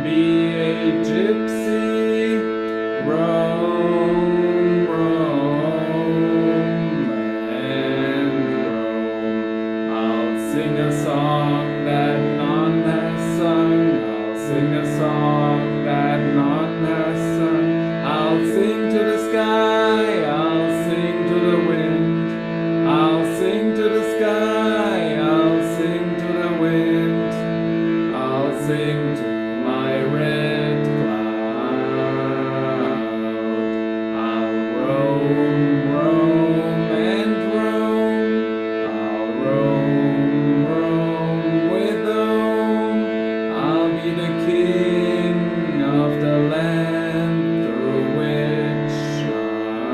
be a gypsy, roam, roam, and roam. I'll sing a song that none has sung. I'll sing a song that none has sung. I'll sing to the sky. I'll sing to the wind. I'll sing to the sky. I'll sing to the wind. I'll sing to my red cloud. I'll roam, roam, and roam. I'll roam, roam with them. I'll be the king of the land through which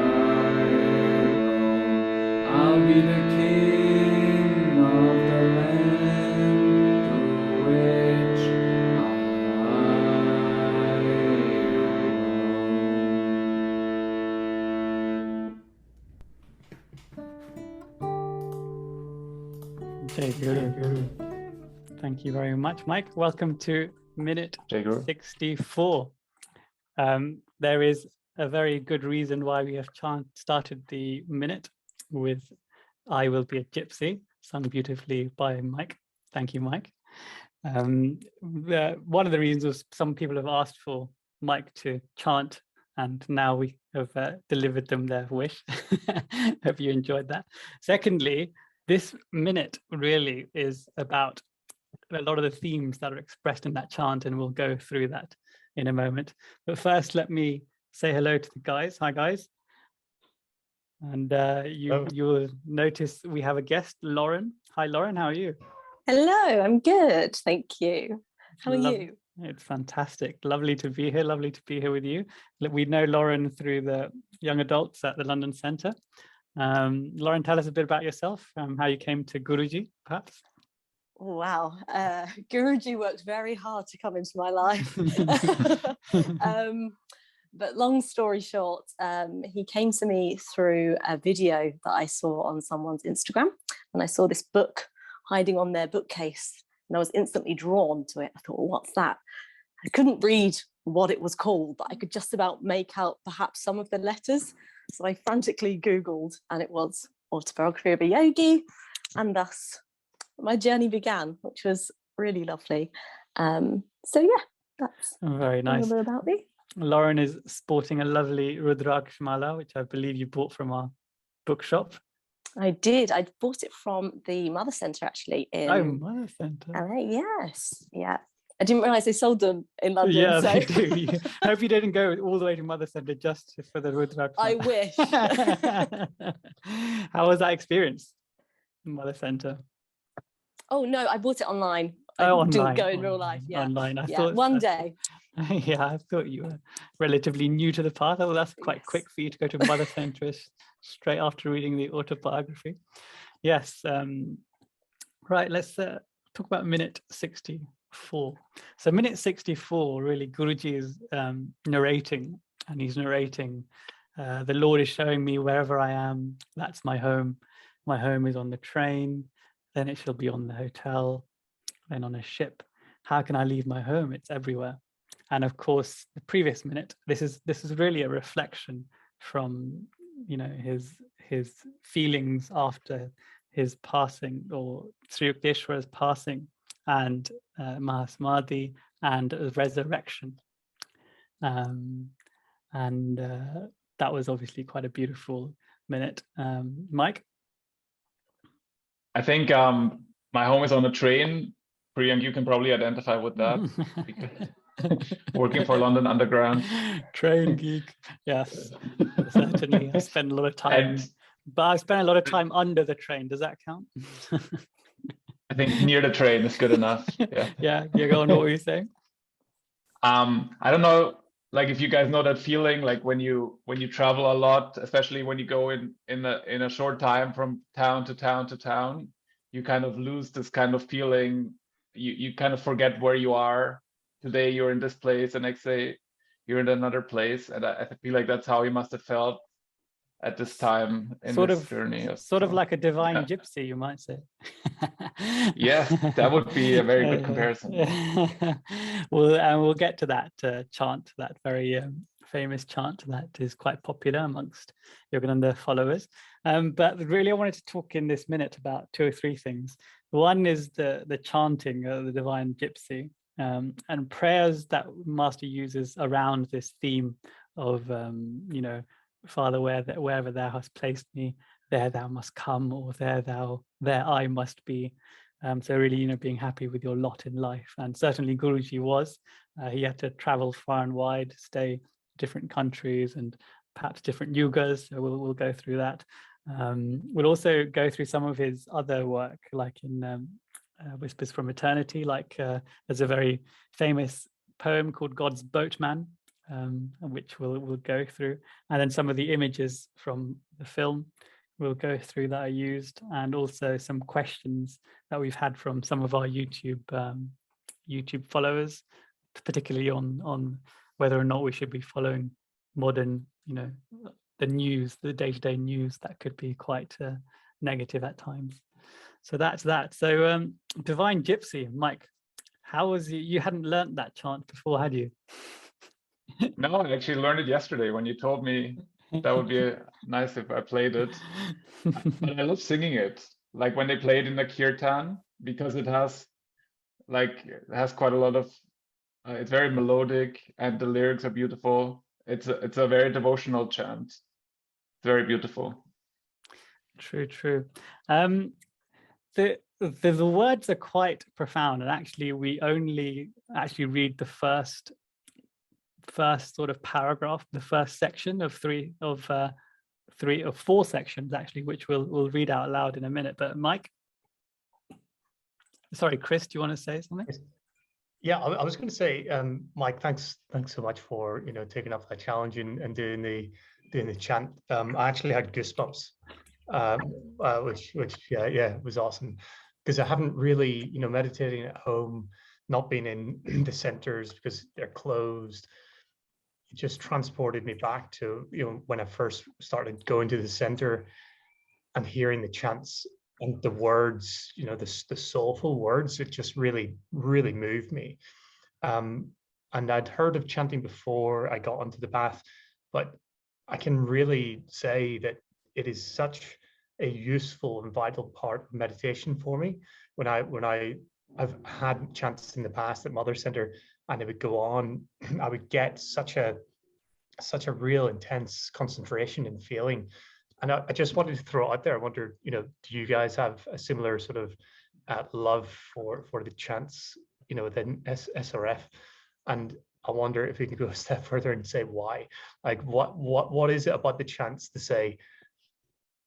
I roam. I'll be the king of the land through which I Jai Guru. Thank you very much, Mike. Welcome to minute Jai Guru. 64. There is a very good reason why we have started the minute with I Will Be a Gypsy, sung beautifully by Mike. Thank you, Mike. One of the reasons was some people have asked for Mike to chant, and now we have delivered them their wish. Hope you enjoyed that. Secondly, this minute really is about a lot of the themes that are expressed in that chant, and we'll go through that in a moment. But first, let me say hello to the guys. Hi, guys. And you'll notice we have a guest, Lauren. Hi, Lauren. How are you? Hello, I'm good. Thank you. How are you? It's fantastic. Lovely to be here. Lovely to be here with you. We know Lauren through the young adults at the London Centre. Lauren, tell us a bit about yourself, how you came to Guruji, perhaps. Wow, Guruji worked very hard to come into my life. But long story short, he came to me through a video that I saw on someone's Instagram, and I saw this book hiding on their bookcase, and I was instantly drawn to it. I thought, well, what's that? I couldn't read what it was called, but I could just about make out perhaps some of the letters. So I frantically Googled, and it was Autobiography of a Yogi, and thus my journey began, which was really lovely. So yeah, that's very nice. A little bit about me. Lauren is sporting a lovely Rudraksh mala, which I believe you bought from our bookshop. I did. I bought it from the Mother Centre, actually. Mother Centre. LA, yes. Yeah. I didn't realise they sold them in London. Yeah, so. they do. I hope you didn't go all the way to Mother Centre just for the Rudraksh. I wish. How was that experience, Mother Centre? Oh, no, I bought it online. Online. Didn't go in real life. Yeah. Online. I yeah. thought one day. Yeah, I thought you were relatively new to the path. Oh, that's quite quick for you to go to Mother Centre straight after reading the autobiography. Yes. Right, let's talk about minute 64. So minute 64, really, Guruji is narrating, and he's narrating, the Lord is showing me wherever I am, that's my home. My home is on the train, then it shall be on the hotel, then on a ship. How can I leave my home? It's everywhere. And of course, the previous minute, this is really a reflection from, his feelings after his passing, or Sri Yukteswara's passing, and Mahasamadhi and resurrection. And that was obviously quite a beautiful minute. Mike? I think my home is on a train. Priyank, you can probably identify with that. Working for London Underground. Train geek. Yes, certainly. I spend a lot of time, but I spend a lot of time under the train. Does that count? I think near the train is good enough. Yeah. Yeah, you're going, what were you saying? I don't know, like if you guys know that feeling, like when you travel a lot, especially when you go in a short time from town to town to town, you kind of lose this kind of feeling. You kind of forget where you are. Today you're in this place, the next day you're in another place, and I feel like that's how he must have felt at this time in sort this of journey. sort of like a divine yeah. gypsy, you might say. Yes, that would be a very good comparison. We'll get to that chant, that very famous chant that is quite popular amongst Yogananda followers. But really, I wanted to talk in this minute about 2 or 3 things. One is the chanting of the divine gypsy, and prayers that Master uses around this theme of, you know, Father, wherever thou hast placed me, there thou must come, or there I must be. So really, you know, being happy with your lot in life. And certainly Guruji was. He had to travel far and wide, stay in different countries and perhaps different yugas. So we'll go through that. We'll also go through some of his other work, like in Whispers from Eternity. Like there's a very famous poem called God's Boatman, which we'll go through, and then some of the images from the film we'll go through that are used, and also some questions that we've had from some of our YouTube followers, particularly on whether or not we should be following modern, you know, the news, the day-to-day news that could be quite negative at times. So that's that. So Divine Gypsy, Mike, how was you hadn't learnt that chant before, had you? No, I actually learned it yesterday when you told me that would be nice if I played it. But I love singing it, like when they play it in the kirtan, because it has quite a lot of it's very melodic and the lyrics are beautiful. It's a very devotional chant. It's very beautiful. True. The words are quite profound, and actually we only read the first sort of paragraph, the first section of 3 or 4 sections actually, which we'll read out loud in a minute. But Chris, do you want to say something? Yeah, I was going to say, Mike, thanks so much for, you know, taking up that challenge and doing the chant. I actually had goosebumps, which was awesome, because I haven't really, you know, meditating at home, not been in the centers because they're closed. It just transported me back to, you know, when I first started going to the center and hearing the chants and the words, you know, the soulful words. It just really moved me. And I'd heard of chanting before I got onto the path, but I can really say that it is such a useful and vital part of meditation for me. When I've had chants in the past at Mother Center, and it would go on, I would get such a real intense concentration and feeling. And I just wanted to throw out there, I wonder, you know, do you guys have a similar sort of love for the chants, you know, within SRF? And I wonder if we can go a step further and say why. Like what is it about the chants to say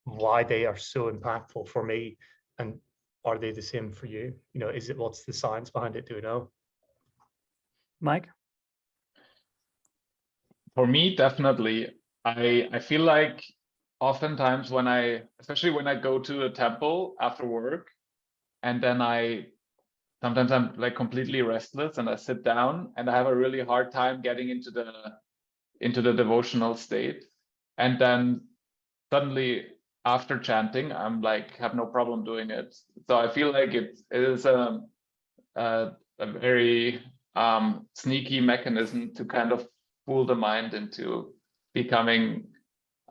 why they are so impactful for me, and are they the same for you? You know, what's the science behind it? Do we know? Mike? For me, definitely. I feel like oftentimes especially when I go to a temple after work, and then sometimes I'm like completely restless and I sit down and I have a really hard time getting into the devotional state. And then suddenly after chanting, I'm like, have no problem doing it. So I feel like it is a very sneaky mechanism to kind of fool the mind into becoming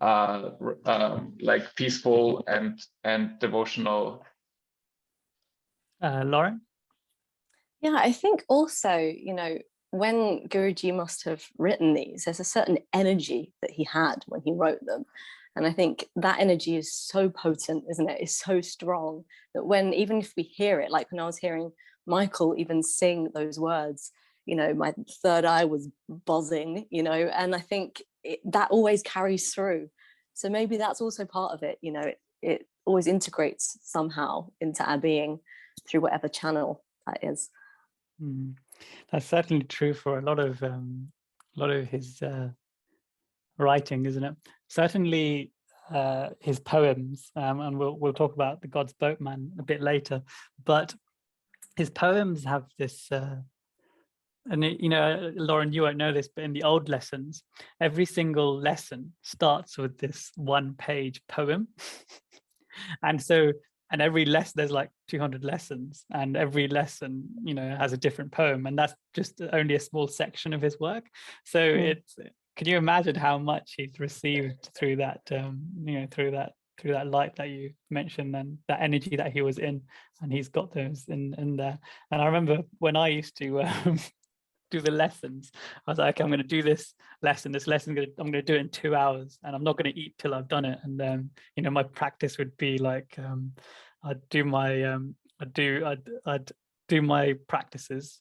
like peaceful and devotional. Lauren? Yeah, I think also, you know, when Guruji must have written these, there's a certain energy that he had when he wrote them. And I think that energy is so potent, isn't it? It's so strong that even if we hear it, like when I was hearing Michael even sing those words, you know, my third eye was buzzing, you know, and I think that always carries through. So maybe that's also part of it, you know, it always integrates somehow into our being through whatever channel that is. That's certainly true for a lot of his writing, isn't it? Certainly his poems, and we'll talk about the God's Boatman a bit later, but his poems have this And you know, Lauren, you won't know this, but in the old lessons, every single lesson starts with this 1-page poem. And so, and every lesson, there's like 200 lessons, and every lesson, you know, has a different poem, and that's just only a small section of his work. So it's, can you imagine how much he's received through that, you know, through that light that you mentioned, and that energy that he was in, and he's got those in there. And I remember when I used to do the lessons, I was like, okay, I'm going to do this lesson. I'm going to do it in 2 hours, and I'm not going to eat till I've done it. And then, you know, my practice would be like, I'd do my practices,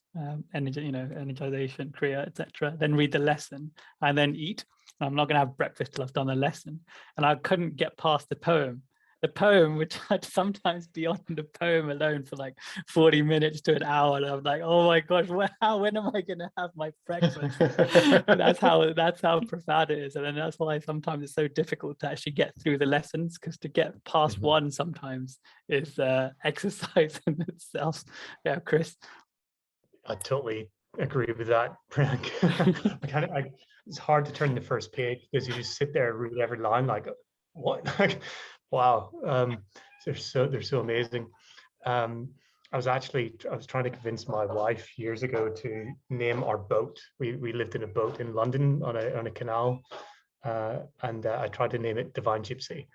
energy, you know, energization, kriya, etc. Then read the lesson and then eat. I'm not going to have breakfast till I've done the lesson. And I couldn't get past the poem. The poem, which I'd sometimes be on the poem alone for like 40 minutes to an hour, and I'm like, oh my gosh, when am I going to have my breakfast? that's how profound it is. And then that's why sometimes it's so difficult to actually get through the lessons, because to get past one sometimes is exercise in itself. Yeah, Chris. I totally agree with that, Frank. It's hard to turn the first page because you just sit there and read every line like, what? Like, wow. They're so amazing. I was trying to convince my wife years ago to name our boat. We lived in a boat in London on a canal, and I tried to name it Divine Gypsy.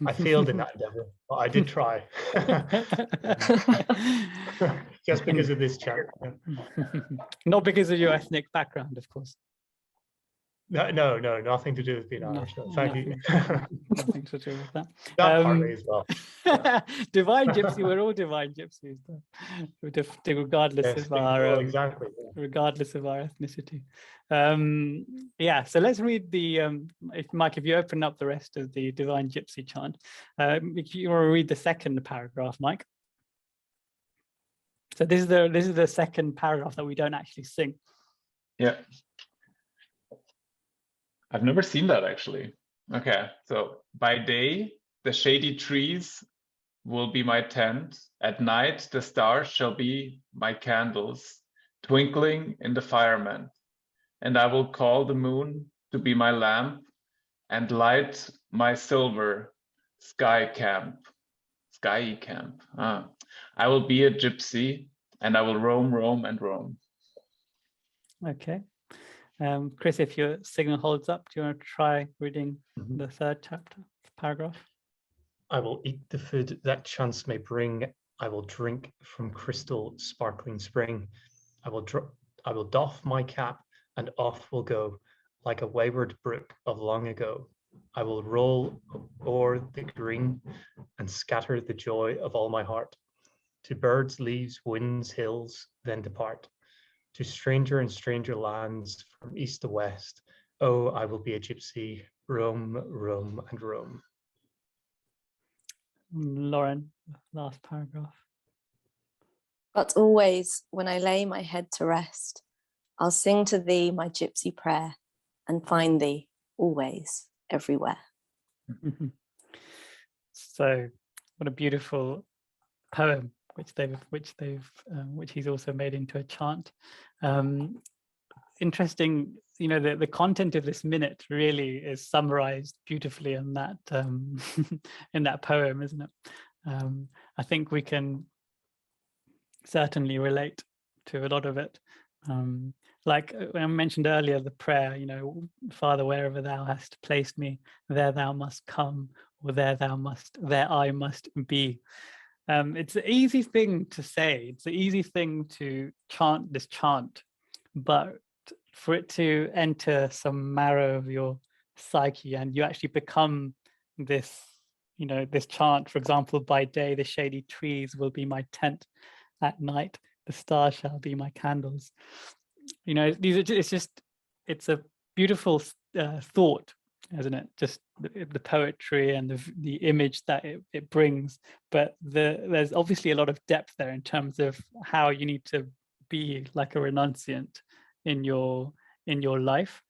I failed in that endeavor, but I did try. Just because of this chant. Not because of your ethnic background, of course. No, nothing to do with being Irish. No, thank you. Nothing to do with that. That partly as well. Yeah. Divine Gypsy, we're all divine gypsies, regardless of our exactly. regardless of our ethnicity. Yeah, so let's read the Mike, if you open up the rest of the Divine Gypsy chant, if you want to read the second paragraph, Mike. So this is the second paragraph that we don't actually sing. Yeah. I've never seen that actually. Okay, so by day, the shady trees will be my tent. At night, the stars shall be my candles, twinkling in the firmament. And I will call the moon to be my lamp and light my silver sky camp. I will be a gypsy, and I will roam, roam, and roam. Okay. Chris, if your signal holds up, do you want to try reading the third chapter, paragraph? I will eat the food that chance may bring. I will drink from crystal sparkling spring. I will doff my cap, and off will go, like a wayward brook of long ago. I will roll o'er the green and scatter the joy of all my heart. To birds, leaves, winds, hills, then depart. To stranger and stranger lands from east to west. Oh, I will be a gypsy, roam, roam, and roam. Lauren, last paragraph. But always, when I lay my head to rest, I'll sing to thee my gypsy prayer and find thee always, everywhere. So, what a beautiful poem, which he's also made into a chant. Interesting, you know, the content of this minute really is summarized beautifully in that in that poem, isn't it? I think we can certainly relate to a lot of it. Like when I mentioned earlier, the prayer, you know, Father, wherever thou hast placed me, there thou must come, or there I must be. It's an easy thing to say. It's an easy thing to chant this chant, but for it to enter some marrow of your psyche and you actually become this, you know, this chant, for example, by day, the shady trees will be my tent. At night, the stars shall be my candles. You know, it's a beautiful thought, isn't it? Just the poetry and the image that it brings, but there's obviously a lot of depth there in terms of how you need to be like a renunciant in your life,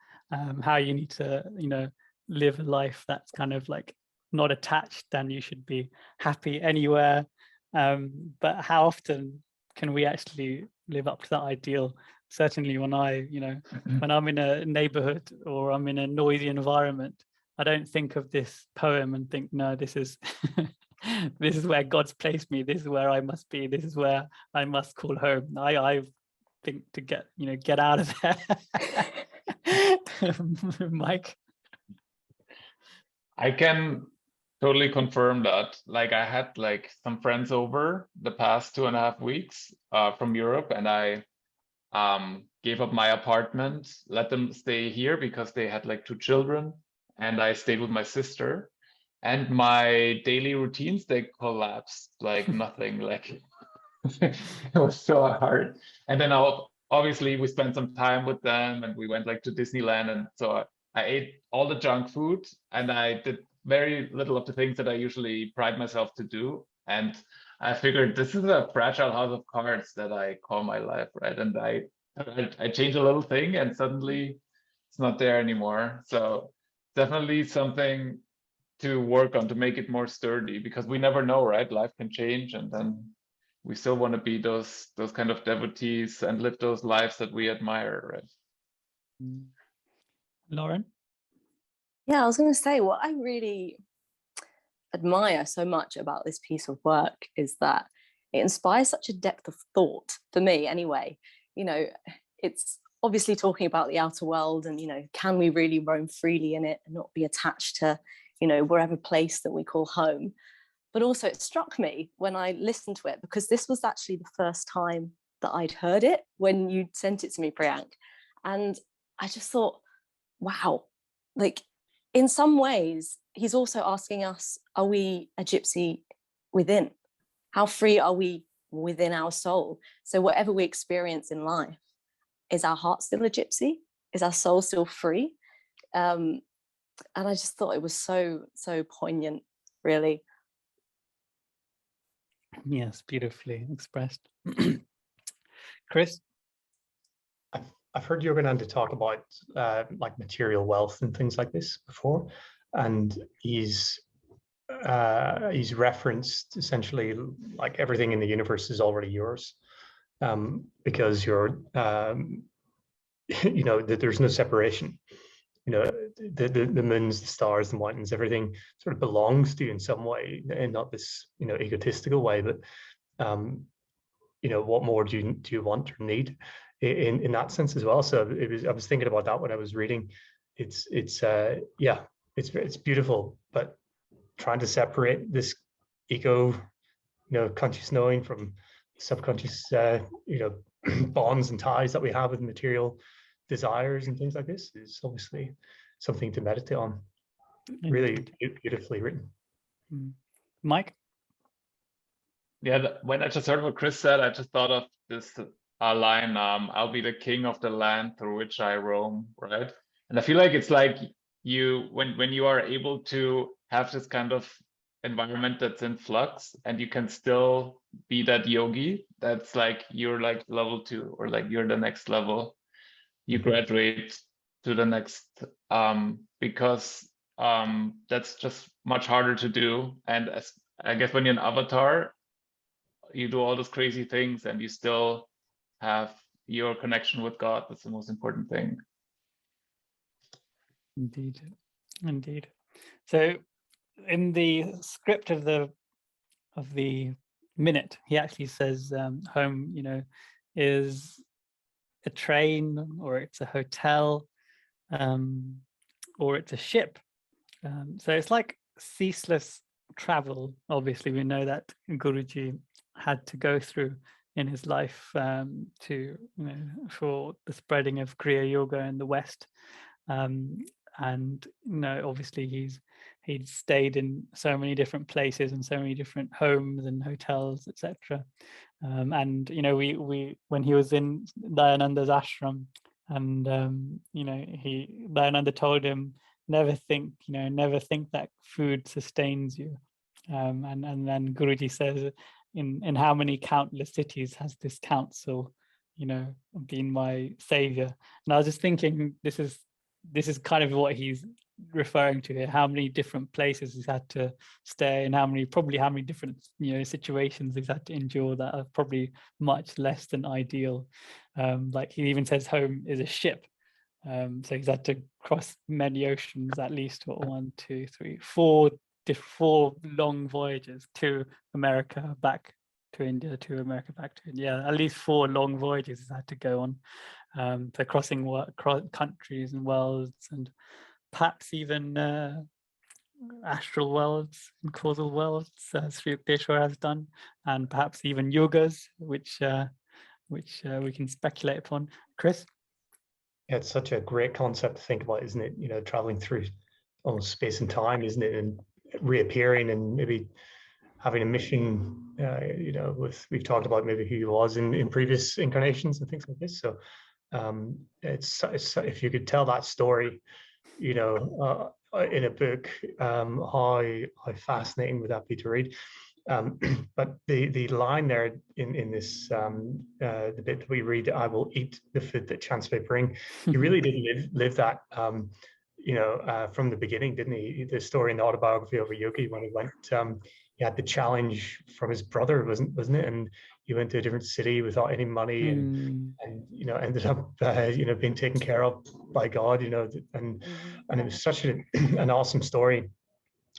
how you need to, you know, live a life that's kind of like not attached, and you should be happy anywhere. But how often can we actually live up to that ideal certainly when when I'm in a neighborhood or I'm in a noisy environment, I don't think of this poem and think, no, this is this is where God's placed me. This is where I must be. This is where I must call home. I think to get out of there. Mike. I can totally confirm that. Like, I had like some friends over the past 2.5 weeks from Europe, and I gave up my apartment, let them stay here because they had like 2 children, and I stayed with my sister. And my daily routines, they collapsed like nothing. Like it was so hard. And then obviously we spent some time with them, and we went like to Disneyland, and so I ate all the junk food, and I did very little of the things that I usually pride myself to do. And I figured this is a fragile house of cards that I call my life, right? And I change a little thing, and suddenly it's not there anymore. So definitely something to work on to make it more sturdy, because we never know, right? Life can change, and then we still want to be those kind of devotees and live those lives that we admire, right? Lauren? Yeah, I was going to say, what I really admire so much about this piece of work is that it inspires such a depth of thought, for me anyway. It's obviously talking about the outer world, and can we really roam freely in it and not be attached to wherever place that we call home. But also it struck me when I listened to it, because this was actually the first time that I'd heard it when you sent it to me, Priyank. And I just thought, wow, like in some ways, he's also asking us, are we a gypsy within? How free are we within our soul? So whatever we experience in life, is our heart still a gypsy? Is our soul still free? And I just thought it was so poignant, really. Yes, beautifully expressed. Chris? I've heard Yogananda talk about like material wealth and things like this before, and he's referenced essentially like everything in the universe is already yours, because you're there's no separation. The moons, the stars, the mountains, everything sort of belongs to you in some way, and not this egotistical way, but what more do you want or need in that sense as well. So I was thinking about that when I was reading. It's beautiful, but trying to separate this ego conscious knowing from subconscious bonds and ties that we have with material desires and things like this is obviously something to meditate on. Really beautifully written. Mike? Yeah, when I just heard what Chris said, I just thought of this line, I'll be the king of the land through which I roam, right? And I feel like it's like when you are able to have this kind of environment that's in flux, and you can still be that yogi, that's like you're like level 2, or like you're the next level. You graduate to the next, because that's just much harder to do. And I guess when you're an avatar, you do all those crazy things, and you still have your connection with God. That's the most important thing. Indeed. So in the script of the minute, he actually says home is a train, or it's a hotel, or it's a ship. So it's like ceaseless travel. Obviously, we know that Guruji had to go through in his life to for the spreading of Kriya Yoga in the West, and obviously he'd stayed in so many different places and so many different homes and hotels, etc. And we when he was in Dayananda's ashram, and Dayananda told him, never think that food sustains you, and then Guruji says, in how many countless cities has this council been my savior. And I was just thinking, this is kind of what he's referring to here, how many different places he's had to stay, and probably how many different situations he's had to endure that are probably much less than ideal. Like he even says home is a ship. So he's had to cross many oceans, at least four long voyages to America, back to India, to America, back to India. At least 4 long voyages he's had to go on. So crossing countries and worlds, and perhaps even astral worlds and causal worlds, as Sri Yukteswar has done, and perhaps even yogas, which we can speculate upon. Chris? Yeah, it's such a great concept to think about, isn't it? You know, traveling through almost space and time, isn't it? And reappearing and maybe having a mission, you know, we've talked about maybe who he was in previous incarnations and things like this. So it's if you could tell that story, you know, in a book, how fascinating would that be to read? But the line there in this the bit that we read, I will eat the food that chance may bring. He really did live that, you know, from the beginning, didn't he? The story in the autobiography of a yogi, when he went, he had the challenge from his brother, wasn't it? And he went to a different city without any money, and you know, ended up you know, being taken care of by God, you know, and it was such an awesome story.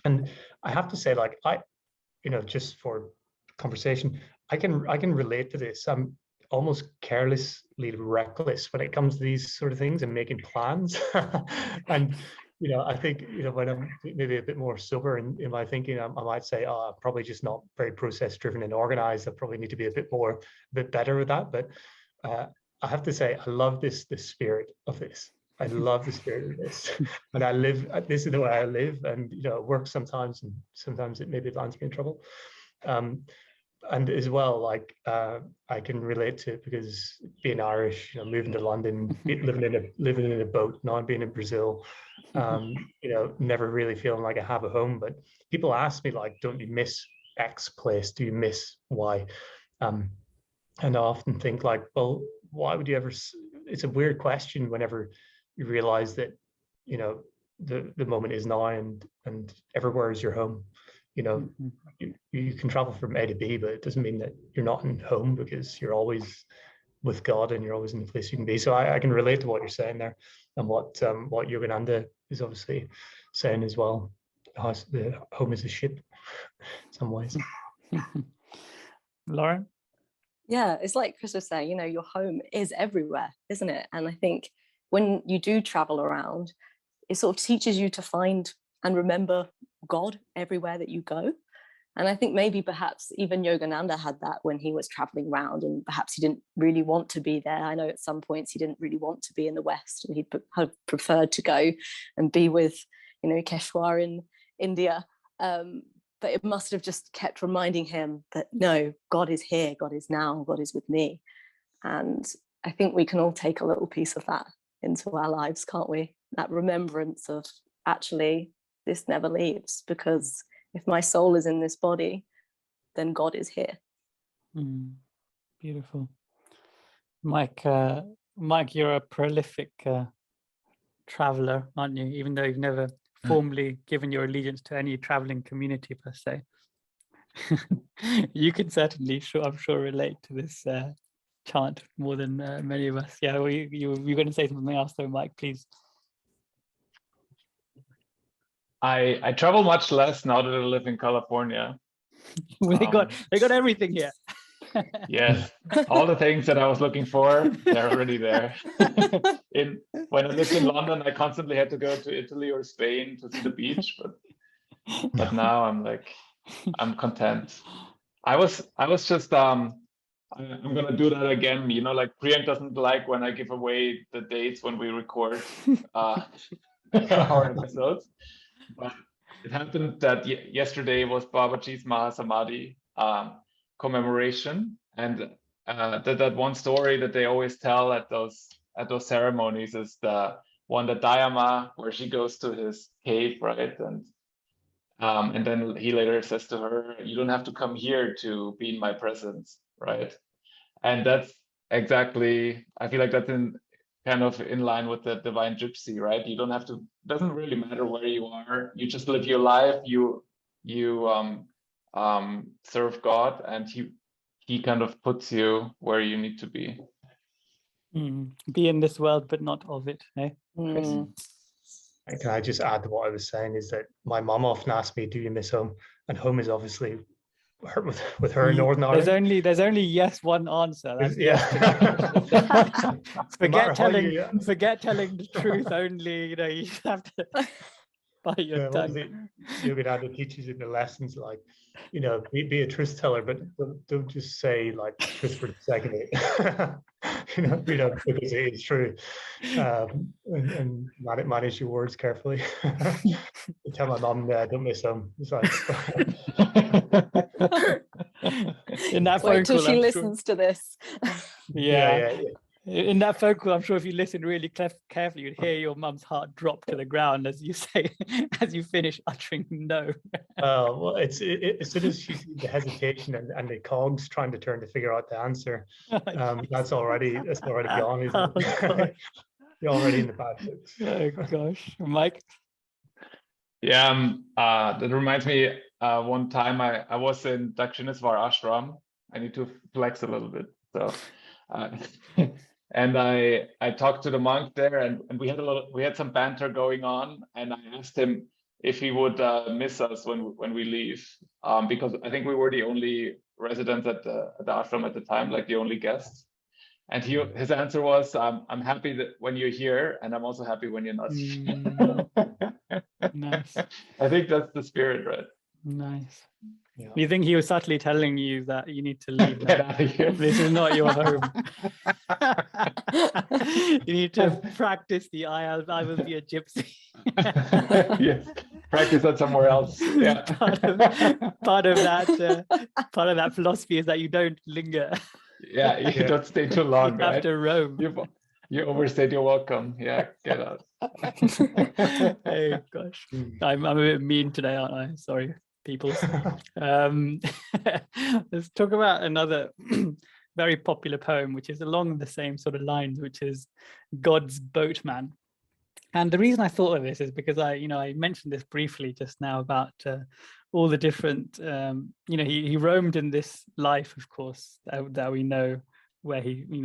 And I have to say, like, you know, just for conversation, I can relate to this. I'm almost carelessly reckless when it comes to these sort of things and making plans. And you know, I think, you know, when I'm maybe a bit more sober in my thinking, I might say, oh, I'm probably just not very process driven and organized. I probably need to be a bit better with that. But I have to say, I love the spirit of this. I love the spirit of this, and I live. This is the way I live, and you know, it works sometimes, and sometimes it maybe lands me in trouble. And as well, like I can relate to it because being Irish, you know, moving to London, living in a boat, now being in Brazil, you know, never really feeling like I have a home. But people ask me, like, don't you miss X place? Do you miss Y? And I often think, like, well, why would you ever? It's a weird question whenever you realize that, you know, the moment is now, and everywhere is your home. You know, you can travel from A to B, but it doesn't mean that you're not in home, because you're always with God and you're always in the place you can be. So I can relate to what you're saying there, and what Yogananda is obviously saying as well. The home is a ship in some ways. Lauren? Yeah, it's like Chris was saying, you know, your home is everywhere, isn't it? And I think when you do travel around, it sort of teaches you to find and remember God everywhere that you go. And I think maybe perhaps even Yogananda had that when he was traveling around, and perhaps he didn't really want to be there. I know at some points he didn't really want to be in the West, and he'd have preferred to go and be with, you know, Keshwar in India. But it must have just kept reminding him that, no, God is here, God is now, God is with me. And I think we can all take a little piece of that into our lives, can't we? That remembrance of, actually, this never leaves, because if my soul is in this body, then God is here. Beautiful. Mike, you're a prolific traveler, aren't you? Even though you've never formally given your allegiance to any traveling community per se. You can certainly, I'm sure, relate to this chant more than many of us. Yeah, you're going to say something else though, Mike, please. I travel much less now that I live in California. They got everything here. Yes, all the things that I was looking for, they're already there. When I lived in London, I constantly had to go to Italy or Spain to see the beach, but now I'm content. I was just I'm gonna do that again. You know, like Priyank doesn't like when I give away the dates when we record our episodes. But it happened that yesterday was Babaji's Mahasamadhi commemoration, and that one story that they always tell at those ceremonies is the one that Dayama, where she goes to his cave, right, and then he later says to her, "You don't have to come here to be in my presence," right? And that's exactly, I feel like that's kind of in line with the divine gypsy, right? You don't have to, doesn't really matter where you are. You just live your life. You serve God, and he kind of puts you where you need to be. Be in this world, but not of it, eh, Chris? And can I just add to what I was saying is that my mum often asks me, do you miss home? And home is obviously with her in Northern Ireland. There's only yes one answer. That's Yeah. Forget telling the truth. Only you have to bite your tongue. Yogananda teaches in the lessons, like, be a truth teller, but don't just say like truth for the sake of it. Because it is true. And manage your words carefully. I tell my mum, don't miss home. It's like, in that wait phone till call, she I'm listens to this. Yeah. In that phone call, I'm sure if you listen really carefully, you'd hear your mum's heart drop to the ground as you say, as you finish uttering no. Well, as soon as she sees the hesitation and the cogs trying to turn to figure out the answer, that's already gone, isn't it? You're already in the bad books. Oh gosh, Mike. Yeah, that reminds me. One time I was in Dakshineswar ashram. I need to flex a little bit. So, and I talked to the monk there, and we had some banter going on, and I asked him if he would miss us when we leave, because I think we were the only residents at the ashram at the time, like the only guests. And his answer was, "I'm happy that when you're here, and I'm also happy when you're not." Nice. I think that's the spirit, right? Nice. Yeah. You think he was subtly telling you that you need to leave? Get out of here. This is not your home. You need to practice the I will be a gypsy. Yes, practice that somewhere else. Yeah. Part of that philosophy is that you don't linger. Yeah, you don't stay too long. You have right? to roam. You overstayed your welcome. Yeah, get out. Oh gosh, I'm a bit mean today, aren't I? Sorry, people. Let's talk about another very popular poem, which is along the same sort of lines, which is God's Boatman. And the reason I thought of this is because I mentioned this briefly just now about all the different, he roamed in this life, of course, that we know where he, we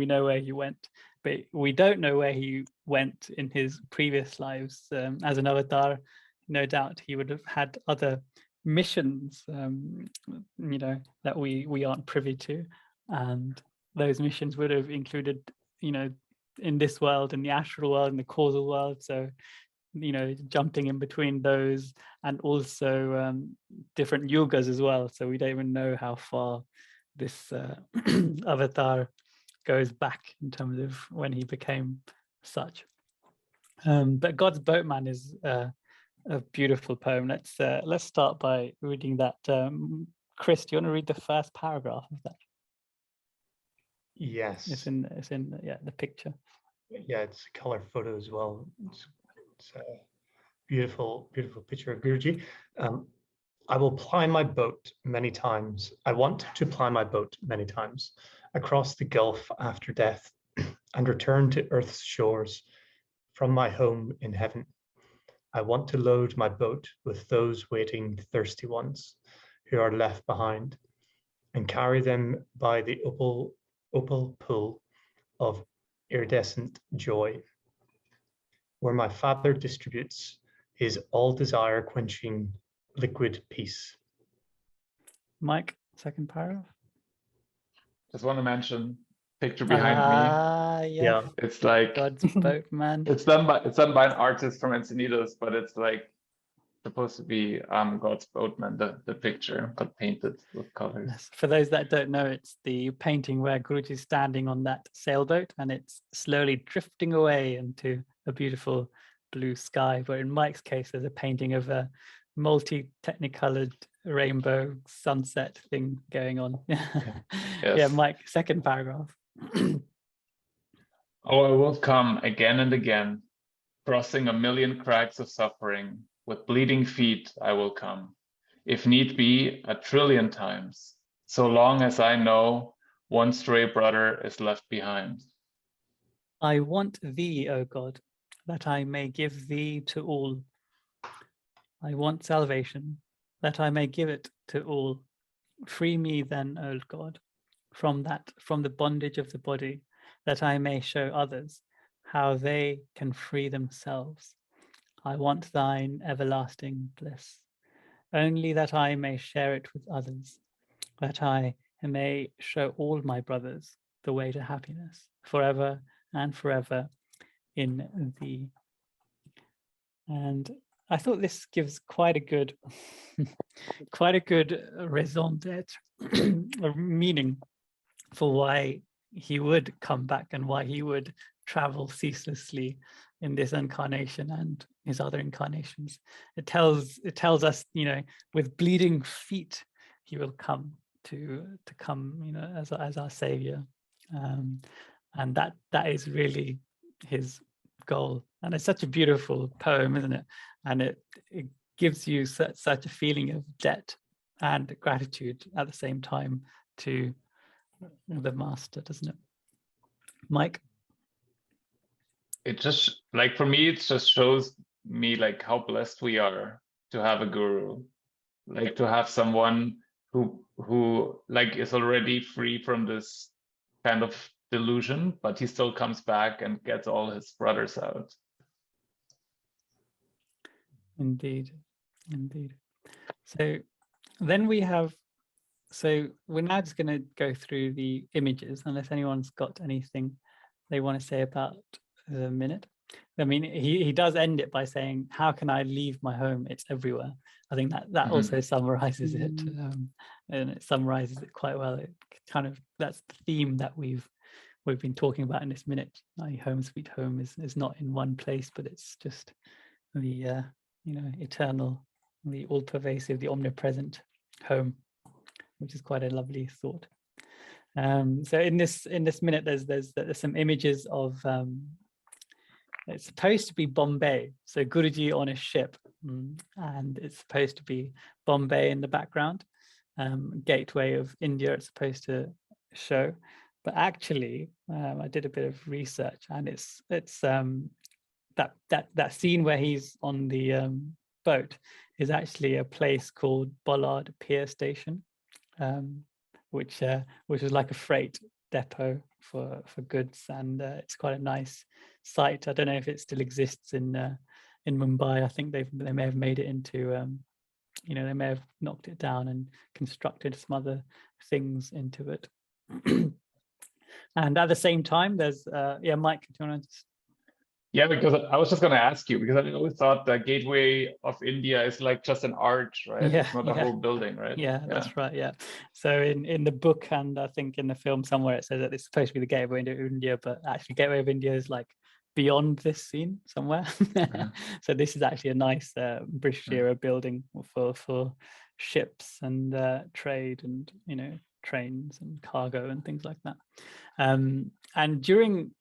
know where he went, but we don't know where he went in his previous lives. As an avatar, no doubt he would have had other missions, that we aren't privy to. And those missions would have included, in this world, in the astral world, in the causal world. So, jumping in between those, and also different yugas as well. So we don't even know how far this avatar goes back in terms of when he became such. But God's Boatman is a beautiful poem. Let's start by reading that. Chris, do you want to read the first paragraph of that? Yes. It's in the picture. Yeah, it's a color photo as well. It's a beautiful picture of Guruji. I will ply my boat many times. I want to ply my boat many times across the gulf after death and return to earth's shores from my home in heaven. I want to load my boat with those waiting thirsty ones who are left behind and carry them by the opal pool of iridescent joy, where my Father distributes his all desire quenching liquid peace. Mike, second paragraph. Just want to mention picture behind me. Yeah. It's like God's Boatman. It's done by an artist from Encinitas, but it's like supposed to be God's Boatman, the picture, but painted with colors. Yes. For those that don't know, it's the painting where Guruji is standing on that sailboat and it's slowly drifting away into a beautiful blue sky. But in Mike's case, there's a painting of a multi-technicolored rainbow sunset thing going on. Yes. Yeah, Mike, second paragraph. Oh, I will come again and again, crossing a million cracks of suffering. With bleeding feet I will come, if need be, 1,000,000,000 times, so long as I know one stray brother is left behind. I want thee, O God, that I may give thee to all. I want salvation, that I may give it to all. Free me then, O God, from the bondage of the body, that I may show others how they can free themselves. I want thine everlasting bliss, only that I may share it with others, that I may show all my brothers the way to happiness, forever and forever in thee. And I thought this gives quite a good raison d'etre, or meaning for why he would come back and why he would travel ceaselessly in this incarnation and his other incarnations. It tells us, you know, with bleeding feet he will come to come, you know, as our savior, and that is really his goal. And it's such a beautiful poem, isn't it? And it gives you such a feeling of debt and gratitude at the same time to the master, doesn't it? Mike? It just, like, for me, it just shows me like how blessed we are to have a guru, like to have someone who like is already free from this kind of delusion, but he still comes back and gets all his brothers out. Indeed. So then we have, so we're now just going to go through the images, unless anyone's got anything they want to say about the minute. I mean, he does end it by saying, how can I leave my home? It's everywhere. I think that also summarizes it, and it summarizes it quite well. It kind of, that's the theme that we've been talking about in this minute. Home sweet home is not in one place, but it's just the you know, eternal, the all-pervasive, the omnipresent home, which is quite a lovely thought. So in this minute, there's some images of it's supposed to be Bombay, so Guruji on a ship, and it's supposed to be Bombay in the background, gateway of India it's supposed to show, but actually I did a bit of research, and it's that scene where he's on the boat is actually a place called Bollard Pier Station, which is like a freight depot for goods, and it's quite a nice site. I don't know if it still exists in Mumbai. I think they may have made it into you know, they may have knocked it down and constructed some other things into it. And at the same time, there's yeah, Mike, do you want to just... Yeah, because I was just going to ask you, because I always thought the Gateway of India is like just an arch, right? Yeah, it's not a whole building, right? Yeah, that's right. Yeah. So in the book, and I think in the film somewhere, it says that it's supposed to be the Gateway into India, but actually Gateway of India is like beyond this scene somewhere. So this is actually a nice British era building for ships and trade, and, you know, trains and cargo and things like that. And during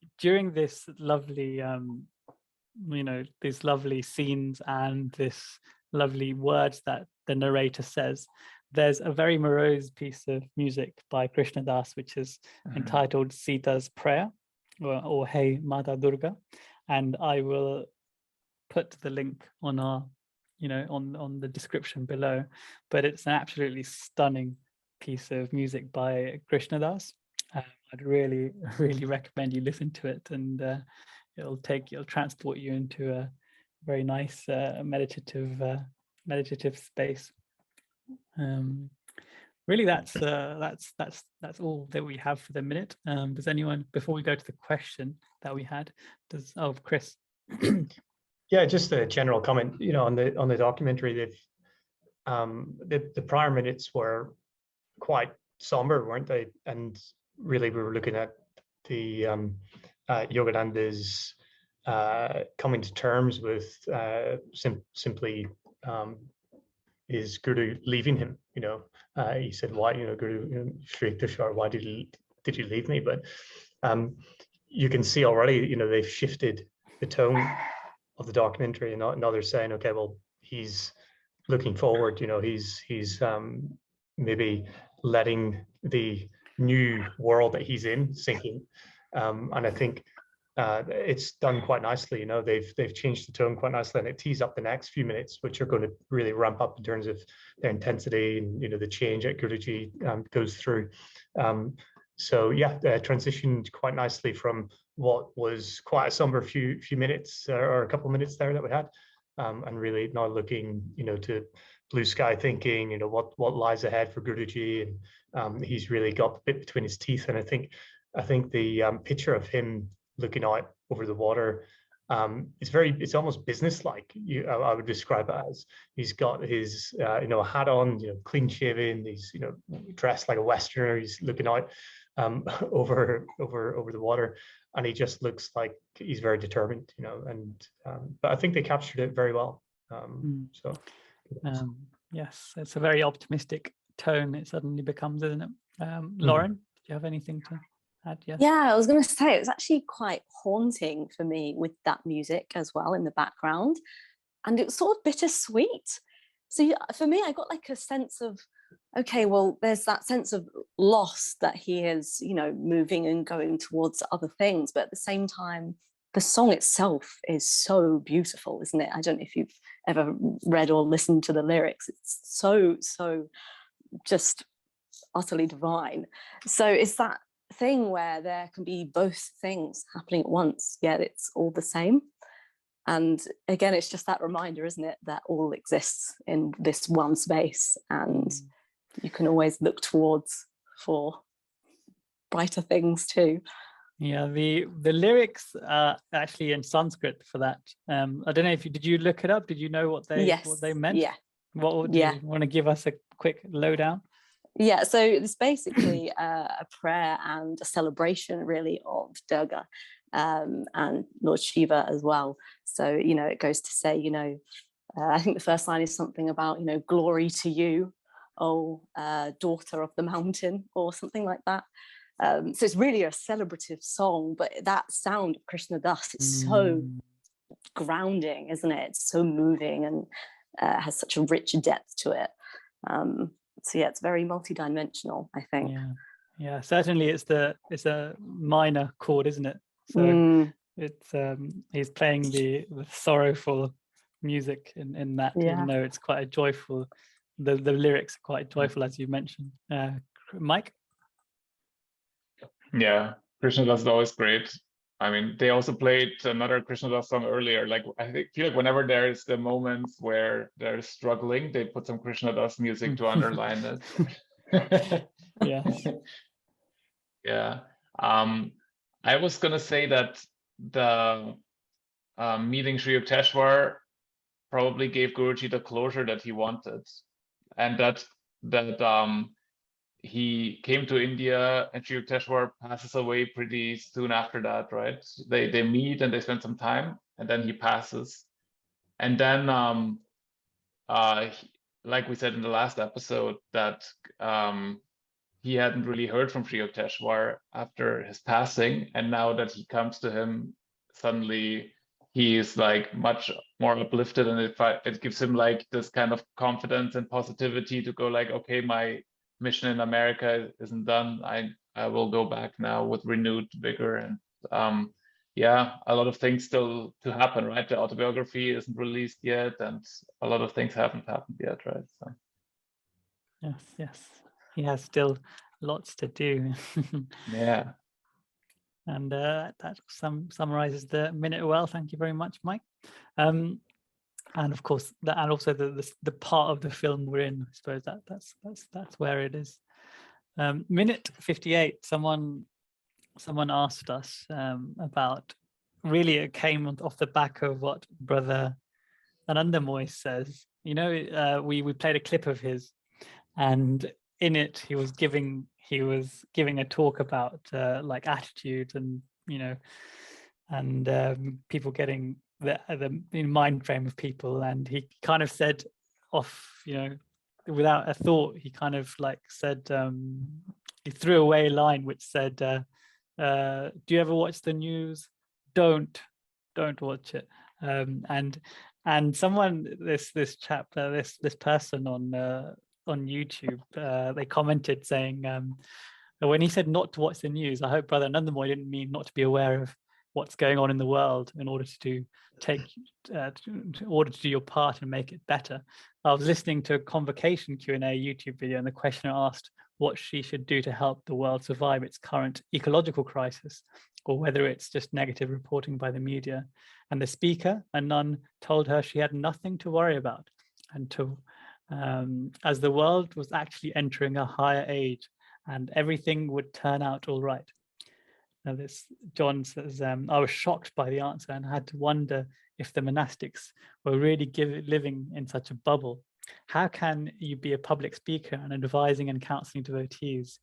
this lovely you know, these lovely scenes and this lovely words that the narrator says, there's a very morose piece of music by Krishnadas, which is entitled Sita's Prayer, or Hey Mata Durga, and I will put the link on our, you know, on the description below. But it's an absolutely stunning piece of music by Krishnadas. I'd really recommend you listen to it, and it'll transport you into a very nice meditative space. Really, that's all that we have for the minute. Does anyone, before we go to the question that we had, Chris? Yeah, just a general comment, you know, on the documentary, they've the prior minutes were quite somber, weren't they? And really, we were looking at the Yogananda's coming to terms with simply his guru leaving him. You know, he said, "Why, you know, Guru Sri Tushar, why did you leave me?" But you can see already, you know, they've shifted the tone of the documentary, and now they're saying, okay, well, he's looking forward. You know, he's maybe letting the new world that he's in sink in. And I think it's done quite nicely. You know, they've changed the tone quite nicely, and it tees up the next few minutes, which are going to really ramp up in terms of their intensity and, you know, the change that Guruji goes through. So yeah, transitioned quite nicely from what was quite a somber few minutes or a couple of minutes there that we had, and really now looking, you know, to blue sky thinking, you know, what lies ahead for Guruji, and he's really got the bit between his teeth. And I think the picture of him looking out over the water, it's almost business-like. I would describe it as. He's got his you know, hat on, you know, clean shaven. He's, you know, dressed like a Westerner. He's looking out over the water, and he just looks like he's very determined, you know. And but I think they captured it very well. So yes, it's a very optimistic tone it suddenly becomes, isn't it? Lauren, do you have anything to add? Yes. Yeah, I was going to say it was actually quite haunting for me with that music as well in the background, and it was sort of bittersweet. So yeah, for me, I got like a sense of, okay, well, there's that sense of loss that he is, you know, moving and going towards other things, but at the same time, the song itself is so beautiful, isn't it? I don't know if you've ever read or listened to the lyrics. It's so just utterly divine. So it's that thing where there can be both things happening at once, yet it's all the same. And again, it's just that reminder, isn't it, that all exists in this one space, and you can always look towards for brighter things too. Yeah, the lyrics are actually in Sanskrit for that. I don't know if did you look it up? Did you know what they meant? Yeah. What do you want to give us a quick lowdown? Yeah, so it's basically a prayer and a celebration, really, of Durga and Lord Shiva as well. So, you know, it goes to say, you know, I think the first line is something about, you know, glory to you, oh, daughter of the mountain, or something like that. So it's really a celebrative song, but that sound of Krishnadas is so grounding, isn't it? It's so moving and has such a rich depth to it. So yeah, it's very multi-dimensional, I think. Yeah, certainly it's a minor chord, isn't it? So it's he's playing the sorrowful music in that, even though it's quite a joyful. The lyrics are quite joyful, as you mentioned. Mike? Yeah, Krishnadas is always great. I mean, they also played another Krishnadas song earlier. Like, feel like whenever there's the moments where they're struggling, they put some Krishnadas music to underline it. Yeah. Yeah. I was gonna say that the meeting Sri Yukteswar probably gave Guruji the closure that he wanted, and that he came to India, and Sri Yukteswar passes away pretty soon after that, right? They meet and they spend some time, and then he passes. And then, like we said in the last episode, that he hadn't really heard from Sri Yukteswar after his passing, and now that he comes to him, suddenly he is like much more uplifted, and it gives him like this kind of confidence and positivity to go like, okay, my mission in America isn't done. I will go back now with renewed vigor. And yeah, a lot of things still to happen, right? The autobiography isn't released yet, and a lot of things haven't happened yet, right? So yes, he has still lots to do. Yeah. And that summarizes the minute well. Thank you very much, Mike. And of course, and also the part of the film we're in, I suppose that's where it is. Minute 58. Someone asked us about. Really, it came off the back of what Brother Anandamoy says. You know, we played a clip of his, and in it he was giving a talk about like attitude, and you know, and people getting the mind frame of people, and he kind of said off, you know, without a thought, he kind of like said, he threw away a line which said, do you ever watch the news? Don't watch it. And someone, this chap, this person on YouTube, they commented saying, when he said not to watch the news, I hope Brother Anandamoy didn't mean not to be aware of what's going on in the world in order to in order to do your part and make it better. I was listening to a convocation Q&A YouTube video, and the questioner asked what she should do to help the world survive its current ecological crisis, or whether it's just negative reporting by the media. And the speaker, a nun, told her she had nothing to worry about, and as the world was actually entering a higher age and everything would turn out all right. Now this, John says, I was shocked by the answer and had to wonder if the monastics were really living in such a bubble. How can you be a public speaker and advising and counseling devotees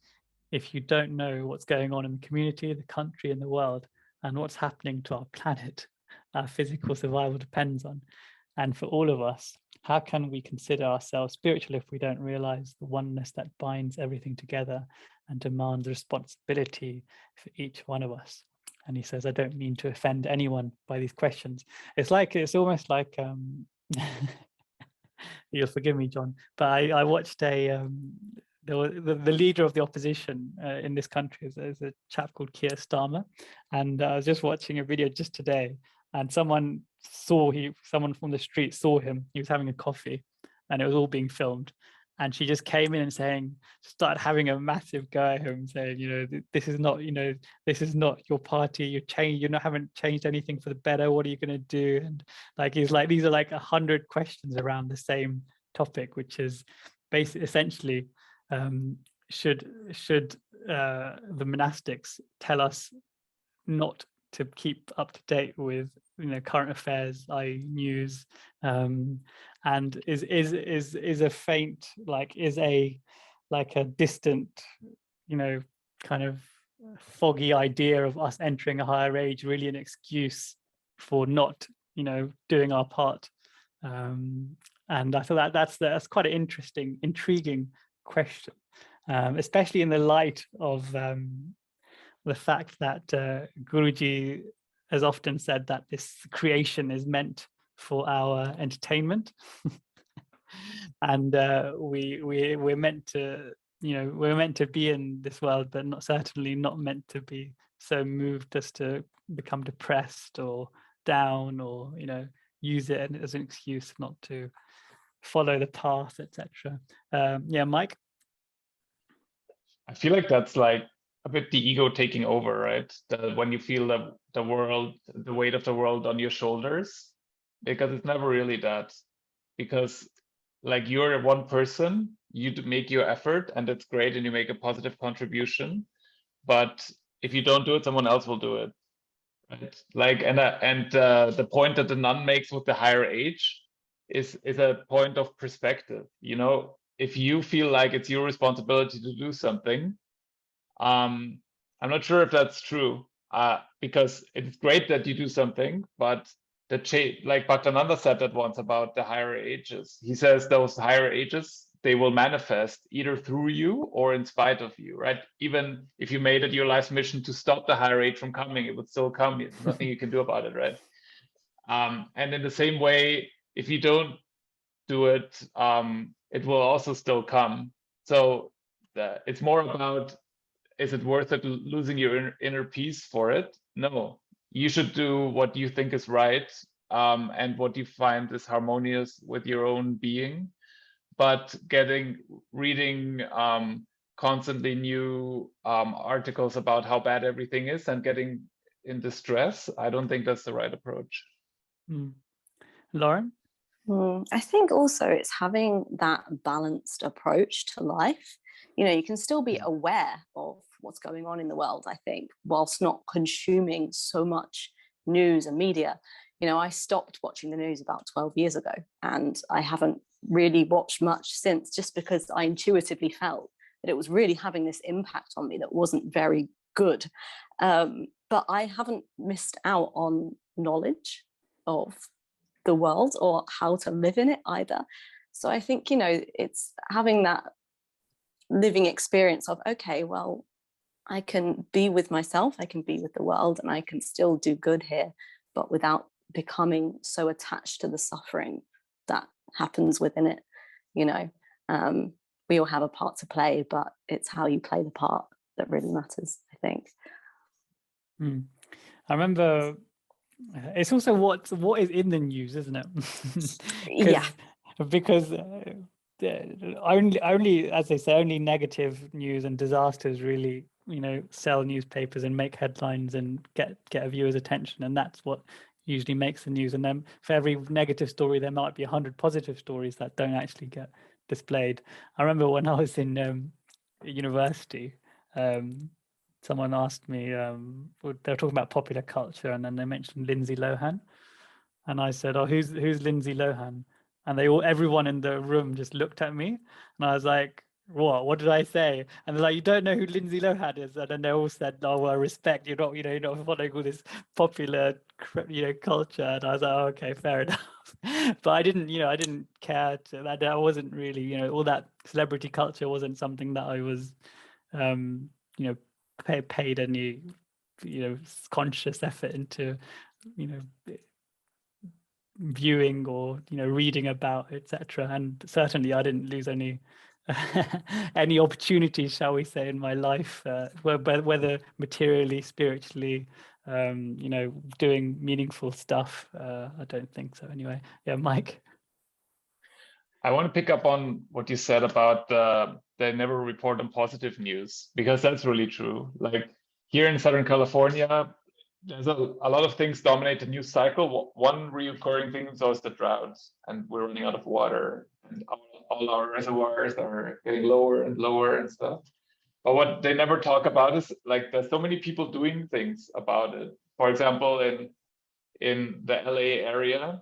if you don't know what's going on in the community, the country, and the world, and what's happening to our planet our physical survival depends on? And for all of us, how can we consider ourselves spiritual if we don't realize the oneness that binds everything together and demands responsibility for each one of us? And he says, I don't mean to offend anyone by these questions. It's almost like, you'll forgive me, John, but I watched the leader of the opposition in this country is a chap called Keir Starmer. And I was just watching a video just today, and someone from the street saw him. He was having a coffee and it was all being filmed. And she just came in and started having a massive go at him, saying, this is not your party. Haven't changed anything for the better. What are you going to do? And these are like 100 questions around the same topic, which is essentially, should the monastics tell us not to keep up to date with current affairs, news, and is a faint, is a distant, kind of foggy idea of us entering a higher age really an excuse for not doing our part? And I thought that's quite an interesting, intriguing question, especially in the light of the fact that Guruji has often said that this creation is meant for our entertainment, and we're meant to be in this world, but certainly not meant to be so moved as to become depressed or down, or use it as an excuse not to follow the path, etc. Mike? I feel like that's like a bit the ego taking over, right? When you feel the weight of the world on your shoulders, because it's never really that. Because like you're one person, you make your effort and it's great and you make a positive contribution. But if you don't do it, someone else will do it, right? Like, and the point that the nun makes with the higher age is a point of perspective. If you feel like it's your responsibility to do something, I'm not sure if that's true, because it's great that you do something, but like Bhaktananda said that once about the higher ages. He says those higher ages, they will manifest either through you or in spite of you, right? Even if you made it your life's mission to stop the higher age from coming, it would still come. There's nothing you can do about it, right? And in the same way, if you don't do it, it will also still come. So it's more about, is it worth it losing your inner peace for it? No, you should do what you think is right, and what you find is harmonious with your own being. But reading constantly new articles about how bad everything is and getting in distress, I don't think that's the right approach. Lauren? I think also it's having that balanced approach to life. You can still be aware of what's going on in the world, I think, whilst not consuming so much news and media. I stopped watching the news about 12 years ago, and I haven't really watched much since, just because I intuitively felt that it was really having this impact on me that wasn't very good. But I haven't missed out on knowledge of the world or how to live in it either. So I think, it's having that living experience of, okay, well, I can be with myself, I can be with the world, and I can still do good here, but without becoming so attached to the suffering that happens within it. We all have a part to play, but it's how you play the part that really matters, I think. I remember it's also what is in the news, isn't it? Yeah. Because only, as they say, only negative news and disasters really, sell newspapers and make headlines and get a viewer's attention, and that's what usually makes the news. And then for every negative story, there might be 100 positive stories that don't actually get displayed. I remember when I was in university, someone asked me, they were talking about popular culture, and then they mentioned Lindsay Lohan, and I said, "Oh, who's Lindsay Lohan?" And everyone in the room just looked at me, and I was like, "What did I say?" And they're like, "You don't know who Lindsay Lohan is?" And then they all said, "Oh, well, respect. You're not following all this popular, culture." And I was like, "Oh, okay, fair enough." But I didn't care to that. I wasn't really, all that celebrity culture wasn't something that I was, paid any, conscious effort into, viewing or reading about, etc. And certainly I didn't lose any any opportunities, shall we say, in my life, whether materially, spiritually, doing meaningful stuff. I don't think so anyway. Yeah, Mike. I want to pick up on what you said about they never report on positive news, because that's really true. Like here in Southern California, there's a lot of things dominate the news cycle. One recurring thing is always the droughts, and we're running out of water, and all our reservoirs are getting lower and lower and stuff. But what they never talk about is like there's so many people doing things about it. For example, in the LA area,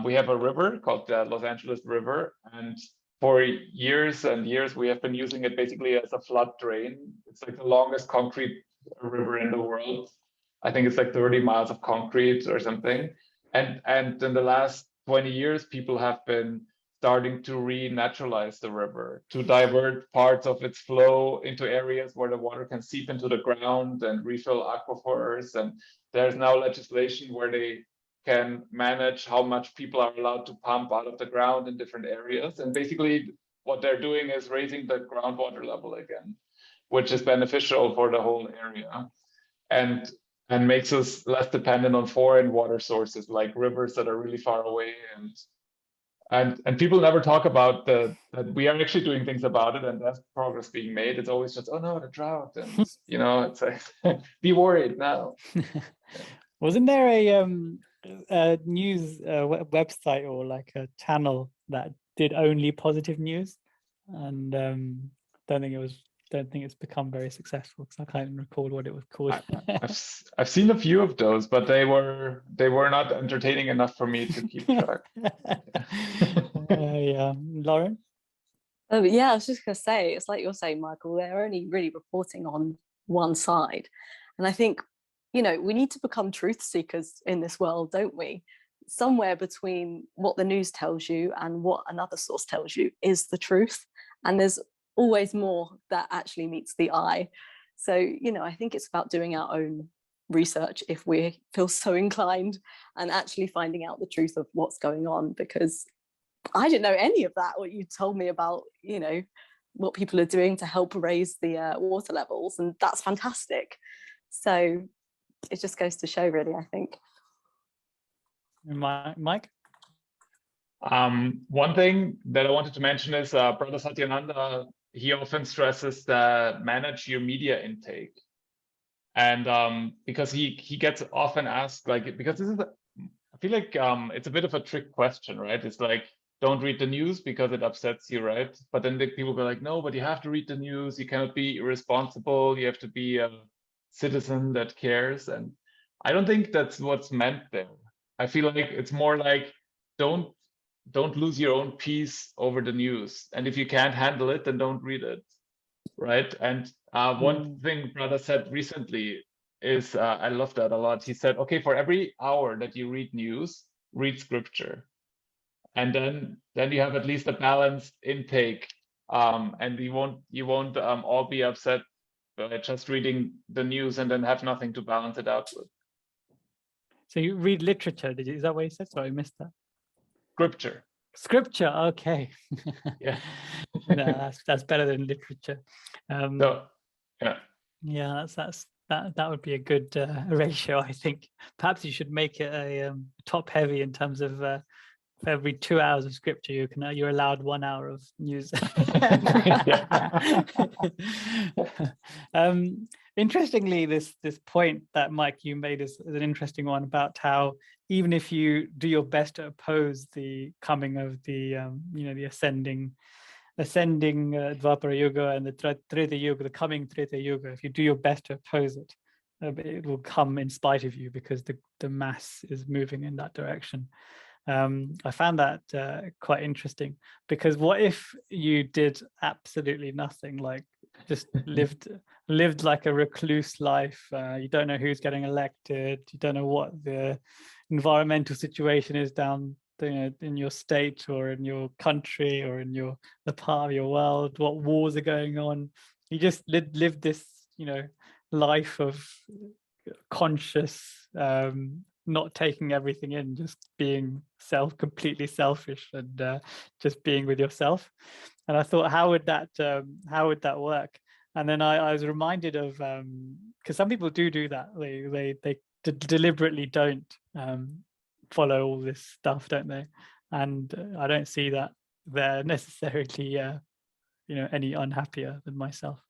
we have a river called the Los Angeles River, and for years and years we have been using it basically as a flood drain. It's like the longest concrete river in the world. I think it's like 30 miles of concrete or something. And in the last 20 years, people have been starting to renaturalize the river, to divert parts of its flow into areas where the water can seep into the ground and refill aquifers. And there's now legislation where they can manage how much people are allowed to pump out of the ground in different areas. And basically what they're doing is raising the groundwater level again, which is beneficial for the whole area. And makes us less dependent on foreign water sources like rivers that are really far away. And people never talk about that we are actually doing things about it, and there's progress being made. It's always just, oh no, the drought, and it's like be worried now. Wasn't there a news website or like a channel that did only positive news? And don't think it's become very successful, because I can't recall what it was called. I've seen a few of those, but they were not entertaining enough for me to keep track. Yeah, Lauren? Yeah, I was just going to say, it's like you're saying, Michael, they're only really reporting on one side. And I think, we need to become truth seekers in this world, don't we? Somewhere between what the news tells you and what another source tells you is the truth. And there's always more that actually meets the eye. So, I think it's about doing our own research if we feel so inclined, and actually finding out the truth of what's going on, because I didn't know any of that, what you told me about, what people are doing to help raise the water levels, and that's fantastic. So it just goes to show, really, I think. Mike? One thing that I wanted to mention is Brother Satyananda, he often stresses that manage your media intake. And because he gets often asked, like, because this is, I feel like it's a bit of a trick question, right? It's like, don't read the news because it upsets you, right? But then the people go like, no, but you have to read the news. You cannot be irresponsible. You have to be a citizen that cares. And I don't think that's what's meant there. I feel like it's more like, don't lose your own peace over the news. And if you can't handle it, then don't read it, right? And one thing Brother said recently is, I love that a lot. He said, okay, for every hour that you read news, read scripture. And then you have at least a balanced intake, and you won't all be upset by just reading the news and then have nothing to balance it out with. So you read literature, did you? Is that what you said? Sorry, I missed that. Scripture, okay. Yeah. No, that's better than literature. So, yeah. Yeah, that's that would be a good ratio, I think. Perhaps you should make it a top heavy in terms of for every 2 hours of scripture you're allowed 1 hour of news. Interestingly, this point that Mike you made is an interesting one about how even if you do your best to oppose the coming of the the ascending Dvapara Yuga and the Treta Yuga, the coming Treta Yuga, if you do your best to oppose it, it will come in spite of you because the mass is moving in that direction. I found that quite interesting, because what if you did absolutely nothing, like just lived like a recluse life? You don't know who's getting elected, you don't know what the environmental situation is down in your state or in your country or in the part of your world, what wars are going on. You just live this life of conscious, not taking everything in, just being completely selfish and just being with yourself. And I thought, how would that work? And then I was reminded of, because some people do that, they deliberately don't follow all this stuff, don't they? And I don't see that they're necessarily any unhappier than myself.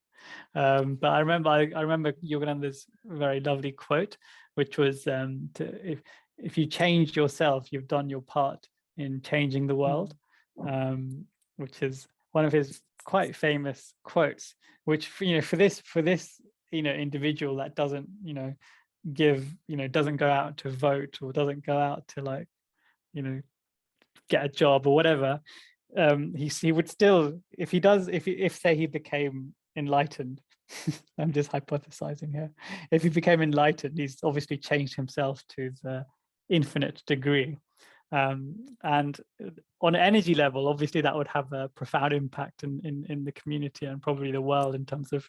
But I remember Yogananda's very lovely quote, which was, if you change yourself, you've done your part in changing the world, which is one of his quite famous quotes, which for this individual that doesn't doesn't go out to vote or doesn't go out to get a job or whatever, he would still, if say he became enlightened, I'm just hypothesizing here, if he became enlightened, he's obviously changed himself to the infinite degree, and on an energy level, obviously that would have a profound impact in the community and probably the world, in terms of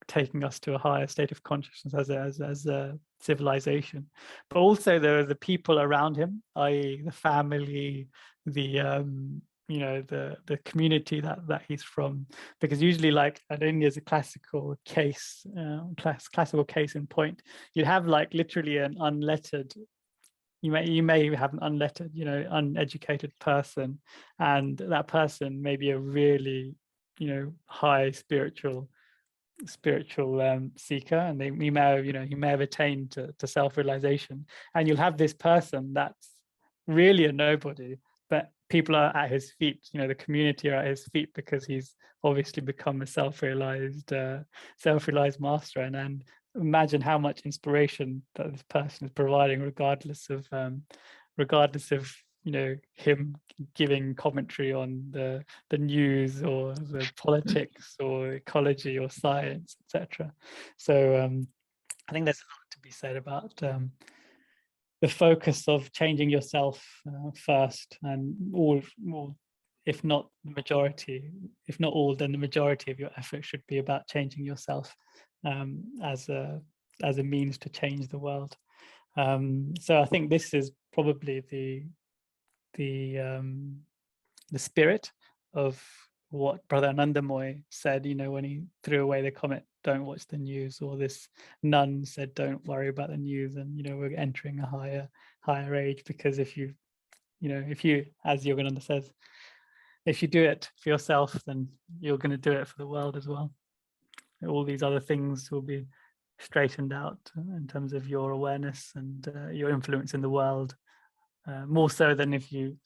taking us to a higher state of consciousness as a civilization. But also the people around him, i.e. the family, the community that he's from, because usually, like in India, is a classical case in point. You'd have like literally an unlettered, you may have an unlettered, uneducated person, and that person may be a really high spiritual seeker, and he may have attained to self-realization, and you'll have this person that's really a nobody, but people are at his feet, the community are at his feet, because he's obviously become a self-realized master. And imagine how much inspiration that this person is providing, regardless of him giving commentary on the news or the politics or ecology or science, etc. So I think there's a lot to be said about the focus of changing yourself first, and all, if not the majority, if not all, then the majority of your effort should be about changing yourself as a means to change the world. So I think this is probably the spirit of what Brother Anandamoy said, when he threw away the comment, "Don't watch the news," or this nun said, "Don't worry about the news," and we're entering a higher age, because if you, as Yogananda says, if you do it for yourself, then you're going to do it for the world as well. All these other things will be straightened out in terms of your awareness and your influence in the world, more so than if you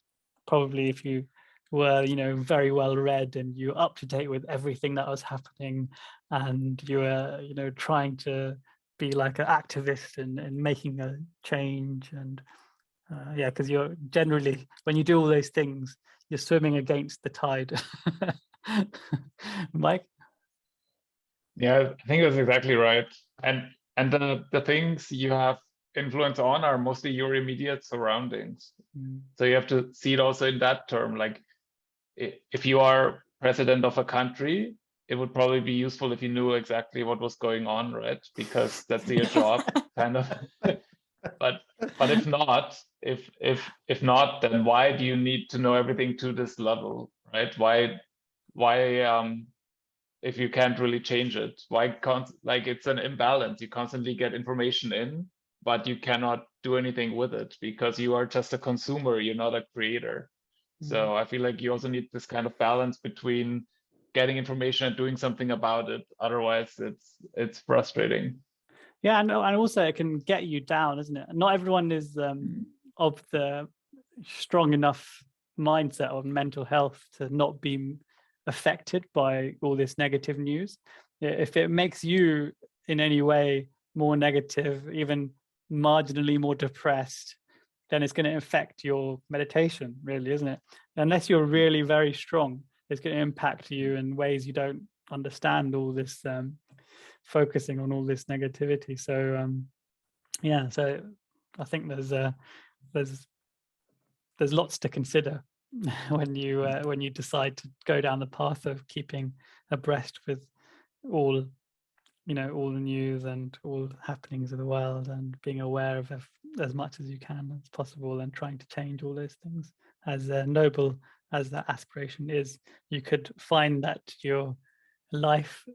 were very well read and you're up to date with everything that was happening, and you were trying to be like an activist and making a change. And because you're generally, when you do all those things, you're swimming against the tide. Mike? Yeah, I think that's exactly right. And the things you have influence on are mostly your immediate surroundings. So you have to see it also in that term. Like, if you are president of a country, it would probably be useful if you knew exactly what was going on, right? Because that's your job, kind of. But if not, if not, then why do you need to know everything to this level, right? Why if you can't really change it? Why can't, like, it's an imbalance. You constantly get information in, but you cannot do anything with it because you are just a consumer, you're not a creator. So I feel like you also need this kind of balance between getting information and doing something about it. Otherwise, it's frustrating. Yeah, and also it can get you down, isn't it? Not everyone is of the strong enough mindset of mental health to not be affected by all this negative news. If it makes you in any way more negative, even marginally more depressed, then it's going to affect your meditation, really, isn't it? Unless you're really very strong, it's going to impact you in ways you don't understand, all this focusing on all this negativity. So yeah, so I think there's lots to consider when you decide to go down the path of keeping abreast with all all the news and all the happenings of the world, and being aware of as much as you can as possible, and trying to change all those things. As noble as that aspiration is, you could find that your life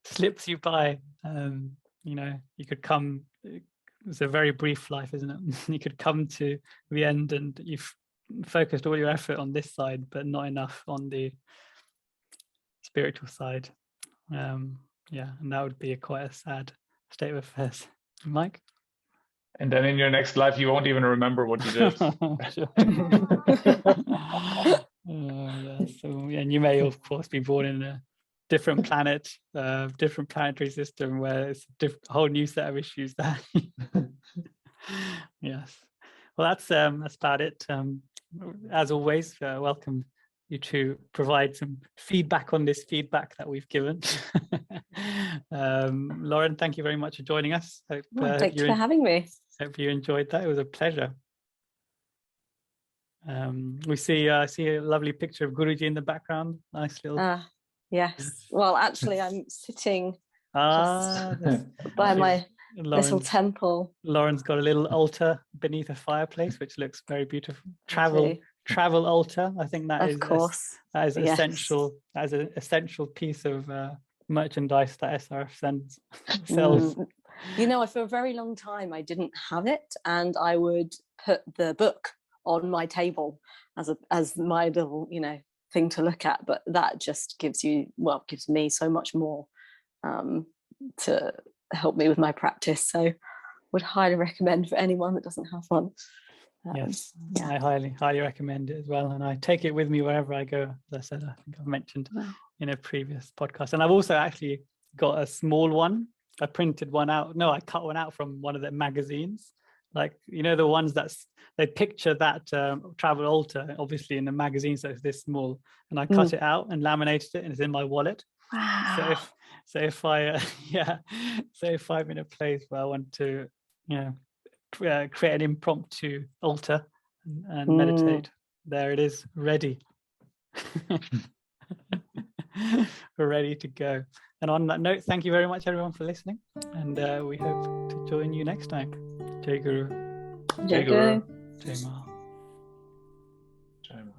slips you by. You could come, it's a very brief life, isn't it? You could come to the end and you've focused all your effort on this side, but not enough on the spiritual side. Yeah, and that would be quite a sad state of affairs. Mike? And then in your next life, you won't even remember what you did. And you may, of course, be born in a different planet, different planetary system, where it's a whole new set of issues there. Yes. Well, that's about it. As always, welcome you to provide some feedback on this feedback that we've given. Lauren, thank you very much for joining us. Thanks for having me. Hope you enjoyed that. It was a pleasure. We see a lovely picture of Guruji in the background. Nice little. Yes. Well, actually, I'm sitting by my little temple. Lauren's got a little altar beneath a fireplace, which looks very beautiful. Travel altar. I think that is, of course, that is essential. That is an essential piece of merchandise that SRF sells. For a very long time I didn't have it, and I would put the book on my table as my little thing to look at, but that just gives me so much more to help me with my practice. So would highly recommend for anyone that doesn't have one. Yes, yeah. I highly recommend it as well, and I take it with me wherever I go. As I said, I think I've mentioned in a previous podcast. And I've also actually got a small one. I printed one out. No, I cut one out from one of the magazines, like the ones they picture that travel altar obviously in the magazine, so it's this small, and I cut it out and laminated it, and it's in my wallet. Wow. So if I'm in a place where I want to create an impromptu altar and meditate, there it is, ready. We're ready to go. And on that note, thank you very much everyone for listening, and we hope to join you next time. Jai Guru. Jai Guru. Jai Ma. Jai Ma.